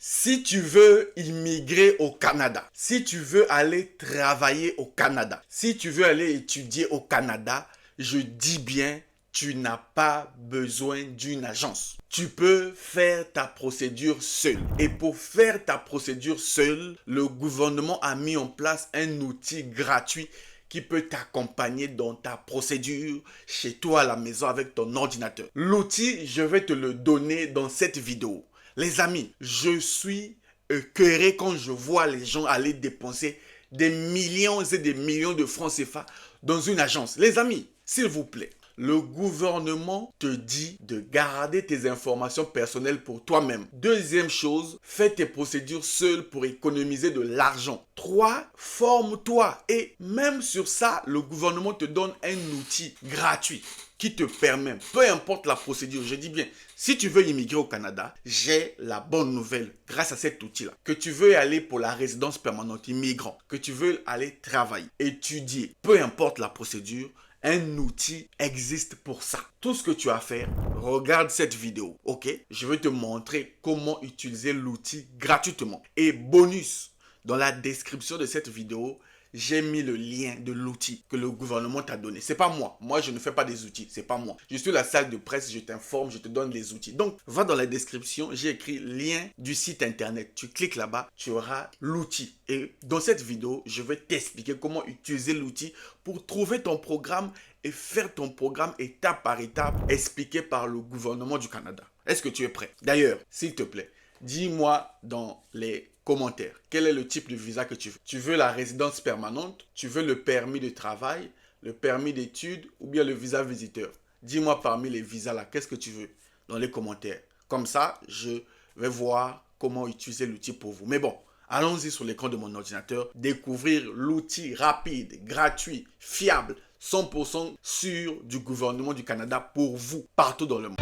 Si tu veux immigrer au Canada, si tu veux aller travailler au Canada, si tu veux aller étudier au Canada, je dis bien, tu n'as pas besoin d'une agence. Tu peux faire ta procédure seul. Et pour faire ta procédure seul, le gouvernement a mis en place un outil gratuit qui peut t'accompagner dans ta procédure chez toi à la maison avec ton ordinateur. L'outil, je vais te le donner dans cette vidéo. Les amis, je suis écœuré quand je vois les gens aller dépenser des millions et des millions de francs CFA dans une agence. Les amis, s'il vous plaît, le gouvernement te dit de garder tes informations personnelles pour toi-même. Deuxième chose, fais tes procédures seul pour économiser de l'argent. 3. Forme-toi. Et même sur ça, le gouvernement te donne un outil gratuit qui te permet, peu importe la procédure, je dis bien, si tu veux immigrer au Canada, j'ai la bonne nouvelle grâce à cet outil-là. Que tu veux aller pour la résidence permanente immigrant, que tu veux aller travailler, étudier, peu importe la procédure, un outil existe pour ça. Tout ce que tu as à faire, regarde cette vidéo, ok? Je vais te montrer comment utiliser l'outil gratuitement. Et bonus, dans la description de cette vidéo, j'ai mis le lien de l'outil que le gouvernement t'a donné. C'est pas moi. Moi, je ne fais pas des outils. C'est pas moi. Je suis la salle de presse, je t'informe, je te donne les outils. Donc, va dans la description, j'ai écrit lien du site internet. Tu cliques là-bas, tu auras l'outil. Et dans cette vidéo, je vais t'expliquer comment utiliser l'outil pour trouver ton programme et faire ton programme étape par étape expliqué par le gouvernement du Canada. Est-ce que tu es prêt? D'ailleurs, s'il te plaît, dis-moi dans les commentaires, quel est le type de visa que tu veux? Tu veux la résidence permanente? Tu veux le permis de travail? Le permis d'études? Ou bien le visa visiteur? Dis-moi parmi les visas là, qu'est-ce que tu veux? Dans les commentaires. Comme ça, je vais voir comment utiliser l'outil pour vous. Mais bon, allons-y sur l'écran de mon ordinateur, découvrir l'outil rapide, gratuit, fiable, 100% sûr du gouvernement du Canada pour vous, partout dans le monde.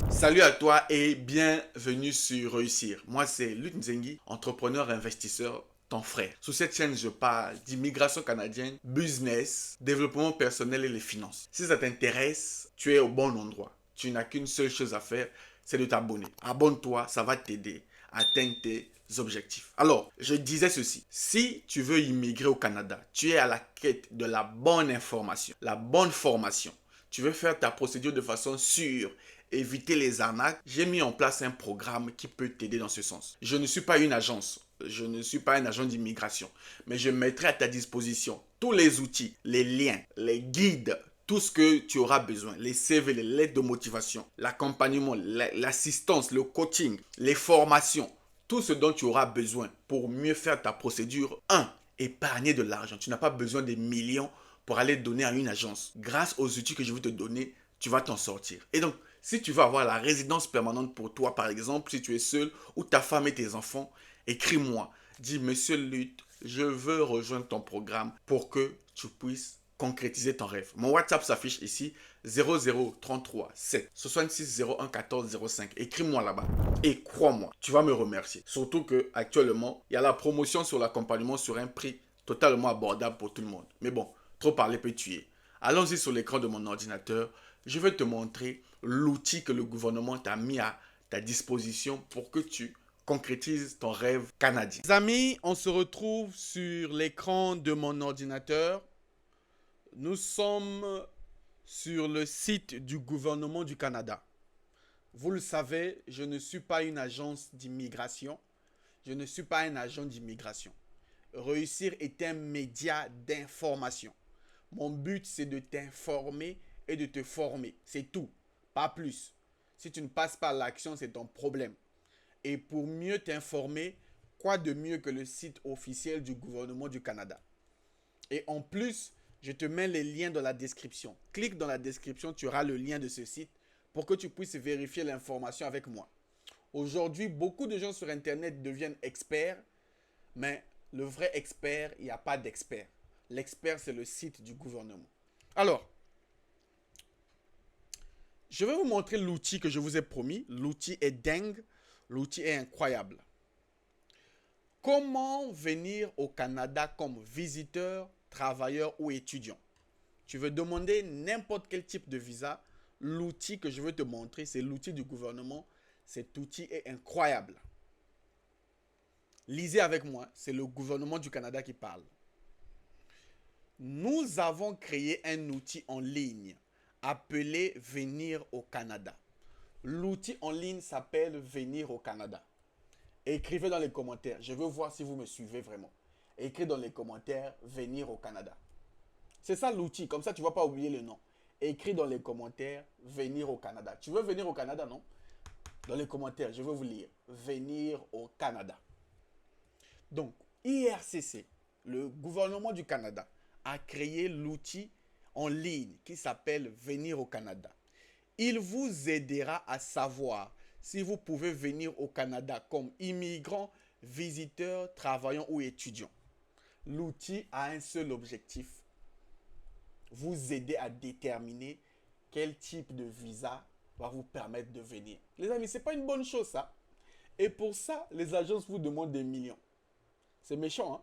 Salut à toi et bienvenue sur Réussir. Moi, c'est Luc Nzengi, entrepreneur investisseur, ton frère. Sur cette chaîne, je parle d'immigration canadienne, business, développement personnel et les finances. Si ça t'intéresse, tu es au bon endroit. Tu n'as qu'une seule chose à faire, c'est de t'abonner. Abonne-toi, ça va t'aider à atteindre tes objectifs. Alors, je disais ceci. Si tu veux immigrer au Canada, tu es à la quête de la bonne information, la bonne formation. Tu veux faire ta procédure de façon sûre, éviter les arnaques, j'ai mis en place un programme qui peut t'aider dans ce sens. Je ne suis pas une agence, je ne suis pas un agent d'immigration, mais je mettrai à ta disposition tous les outils, les liens, les guides, tout ce que tu auras besoin, les CV, les lettres de motivation, l'accompagnement, l'assistance, le coaching, les formations, tout ce dont tu auras besoin pour mieux faire ta procédure. 1. Épargner de l'argent. Tu n'as pas besoin des millions pour aller donner à une agence. Grâce aux outils que je vais te donner, tu vas t'en sortir. Et donc, si tu veux avoir la résidence permanente pour toi, par exemple, si tu es seul ou ta femme et tes enfants, écris-moi. Dis, Monsieur Luc, je veux rejoindre ton programme pour que tu puisses concrétiser ton rêve. Mon WhatsApp s'affiche ici, 0033 7 66 01 14 05. Écris-moi là-bas et crois-moi, tu vas me remercier. Surtout que actuellement, il y a la promotion sur l'accompagnement sur un prix totalement abordable pour tout le monde. Mais bon, trop parler peut tuer. Allons-y sur l'écran de mon ordinateur. Je vais te montrer l'outil que le gouvernement t'a mis à ta disposition pour que tu concrétises ton rêve canadien. Les amis, on se retrouve sur l'écran de mon ordinateur. Nous sommes sur le site du gouvernement du Canada. Vous le savez, je ne suis pas une agence d'immigration. Je ne suis pas un agent d'immigration. Réussir est un média d'information. Mon but, c'est de t'informer et de te former. C'est tout, pas plus. Si tu ne passes pas à l'action, c'est ton problème. Et pour mieux t'informer, quoi de mieux que le site officiel du gouvernement du Canada? Et en plus, je te mets les liens dans la description. Clique dans la description, tu auras le lien de ce site pour que tu puisses vérifier l'information avec moi. Aujourd'hui, beaucoup de gens sur Internet deviennent experts, mais le vrai expert, il n'y a pas d'expert. L'expert, c'est le site du gouvernement. Alors, je vais vous montrer l'outil que je vous ai promis. L'outil est dingue. L'outil est incroyable. Comment venir au Canada comme visiteur, travailleur ou étudiant? Tu veux demander n'importe quel type de visa. l'outil que je veux te montrer, c'est l'outil du gouvernement. Cet outil est incroyable. Lisez avec moi, c'est le gouvernement du Canada qui parle. Nous avons créé un outil en ligne appelé Venir au Canada. L'outil en ligne s'appelle Venir au Canada. Écrivez dans les commentaires. Je veux voir si vous me suivez vraiment. Écrivez dans les commentaires Venir au Canada. C'est ça l'outil. Comme ça, tu ne vas pas oublier le nom. Écris dans les commentaires Venir au Canada. Tu veux venir au Canada, non? Dans les commentaires, je veux vous lire. Venir au Canada. Donc, IRCC, le gouvernement du Canada, a créé l'outil en ligne qui s'appelle Venir au Canada. Il vous aidera à savoir si vous pouvez venir au Canada comme immigrant, visiteur, travaillant ou étudiant. L'outil a un seul objectif, vous aider à déterminer quel type de visa va vous permettre de venir. Les amis, ce n'est pas une bonne chose ça. Et pour ça, les agences vous demandent des millions. C'est méchant, hein?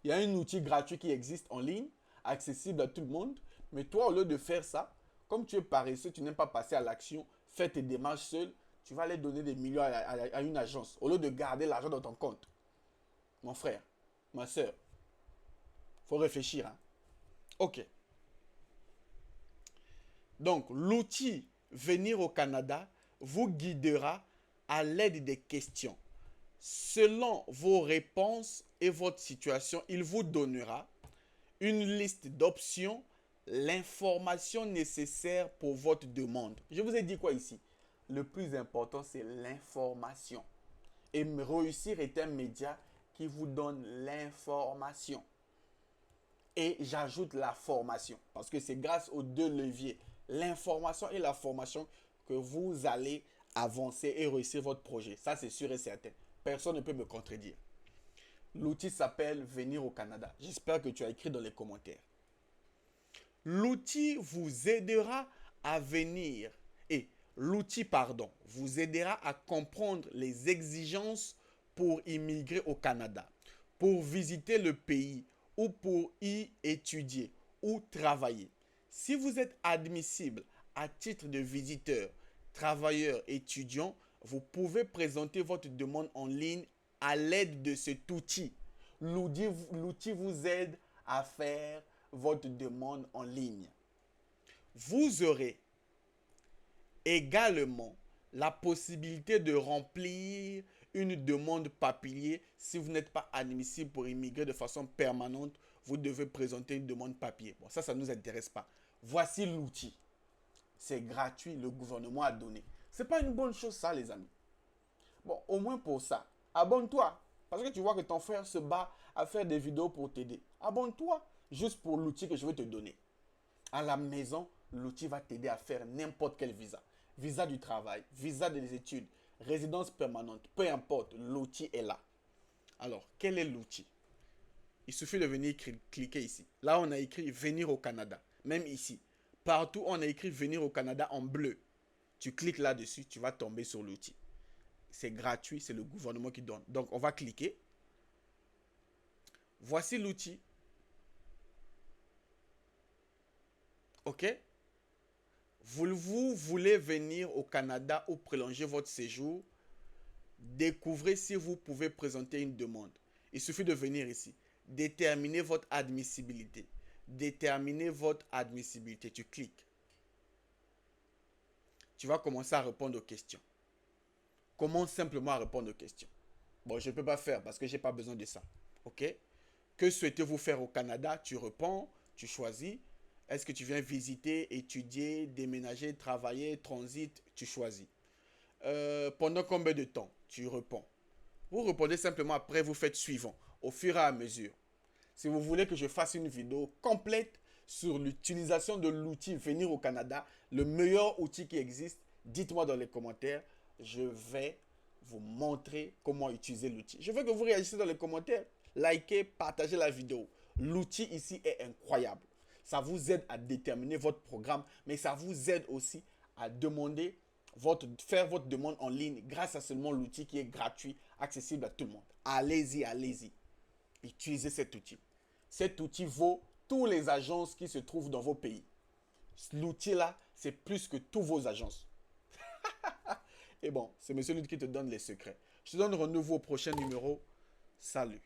Il y a un outil gratuit qui existe en ligne, accessible à tout le monde. Mais toi, au lieu de faire ça, comme tu es paresseux, tu n'aimes pas passer à l'action, fais tes démarches seul, tu vas aller donner des millions à une agence, au lieu de garder l'argent dans ton compte. Mon frère, ma soeur, il faut réfléchir, hein? Ok. Donc, l'outil Venir au Canada vous guidera à l'aide des questions. Selon vos réponses et votre situation, il vous donnera une liste d'options, l'information nécessaire pour votre demande. Je vous ai dit quoi ici? Le plus important, c'est l'information. Et Réussir est un média qui vous donne l'information. Et j'ajoute la formation. Parce que c'est grâce aux deux leviers, l'information et la formation, que vous allez avancer et réussir votre projet. Ça, c'est sûr et certain. Personne ne peut me contredire. L'outil s'appelle Venir au Canada. J'espère que tu as écrit dans les commentaires. L'outil vous aidera à venir vous aidera à comprendre les exigences pour immigrer au Canada, pour visiter le pays ou pour y étudier ou travailler. Si vous êtes admissible à titre de visiteur, travailleur, étudiant, vous pouvez présenter votre demande en ligne à l'aide de cet outil. L'outil vous aide à faire votre demande en ligne. Vous aurez également la possibilité de remplir une demande papier. Si vous n'êtes pas admissible pour immigrer de façon permanente, vous devez présenter une demande papier. Bon, ça ne nous intéresse pas. Voici l'outil. C'est gratuit, le gouvernement a donné. Ce n'est pas une bonne chose ça, les amis. Bon, au moins pour ça, abonne-toi. Parce que tu vois que ton frère se bat à faire des vidéos pour t'aider. Abonne-toi juste pour l'outil que je vais te donner. À la maison, l'outil va t'aider à faire n'importe quel visa. Visa du travail, visa des études, résidence permanente, peu importe, l'outil est là. Alors, quel est l'outil? Il suffit de venir cliquer ici. Là, on a écrit Venir au Canada. Même ici. Partout, on a écrit Venir au Canada en bleu. Tu cliques là-dessus, tu vas tomber sur l'outil. C'est gratuit, c'est le gouvernement qui donne. Donc, on va cliquer. Voici l'outil. OK? Vous voulez venir au Canada ou prolonger votre séjour? Découvrez si vous pouvez présenter une demande. Il suffit de venir ici. Déterminez votre admissibilité. Déterminez votre admissibilité. Tu cliques. Tu vas commencer à répondre aux questions. Commence simplement à répondre aux questions. Bon, je ne peux pas faire parce que je n'ai pas besoin de ça. OK? Que souhaitez-vous faire au Canada? Tu réponds, tu choisis. Est-ce que tu viens visiter, étudier, déménager, travailler, transit? Tu choisis. Pendant combien de temps? Tu réponds. Vous répondez simplement après, vous faites suivant, au fur et à mesure. Si vous voulez que je fasse une vidéo complète sur l'utilisation de l'outil Venir au Canada, le meilleur outil qui existe, dites-moi dans les commentaires. Je vais vous montrer comment utiliser l'outil. Je veux que vous réagissiez dans les commentaires. Likez, partagez la vidéo. L'outil ici est incroyable. Ça vous aide à déterminer votre programme, mais ça vous aide aussi à faire votre demande en ligne grâce à seulement l'outil qui est gratuit, accessible à tout le monde. Allez-y, allez-y. Utilisez cet outil. Cet outil vaut toutes les agences qui se trouvent dans vos pays. L'outil-là, c'est plus que tous vos agences. Et bon, c'est Monsieur Lutte qui te donne les secrets. Je te donne rendez-vous au prochain numéro. Salut.